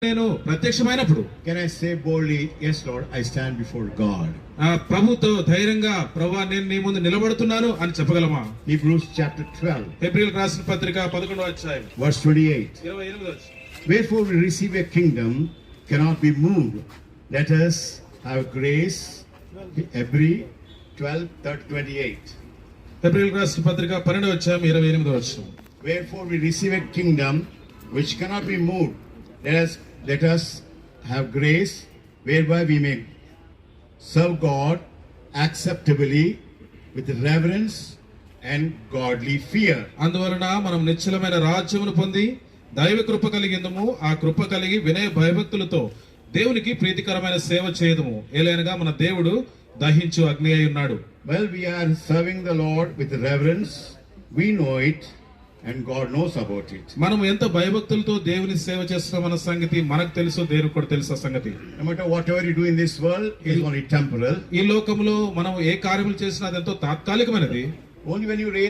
నేను ప్రత్యక్షమైనప్పుడు can I say boldly, yes Lord, I stand before God? ప్రభుతో ధైర్యంగా ప్రభువా నేను నీ ముందు నిలబడుతున్నాను అని చెప్పగలమా? Hebrews chapter 12 హెబ్రీయులకు రాసిన పత్రిక 11వ అధ్యాయం verse 28. 28వ వచనం. Wherefore we receive a kingdom cannot be moved. Let us have grace. Hebrew 12:28. హెబ్రీయులకు రాసిన పత్రిక 12వ అధ్యాయం 28వ వచనం. Wherefore we receive a kingdom which cannot be moved. Let us have grace whereby we may serve God acceptably with reverence and godly fear. అందువలన మనం నిశ్చలమైన రాజ్యమును పొంది దైవ కృప కలిగిందము, ఆ కృప కలిగి వినయ భయభక్తులతో దేవునికి ప్రీతికరమైన సేవ చేయదము. ఏలైనగా మన దేవుడు దహించు అగ్ని అయి ఉన్నాడు. Well, we are serving the Lord with reverence. We know it and God knows about it. మనం ఎంత భయభక్తులతో దేవుని సేవ చేస్తున్నామన్న సంగతి మనకు తెలుసు, దేవునికి కూడా తెలుసు ఆ సంగతి. No matter whatever you do in this world is only temporal. ఈ లోకంలో మనం ఏ కార్యములు చేసినా అదెంతో తాత్కాలికమైనది. Only when you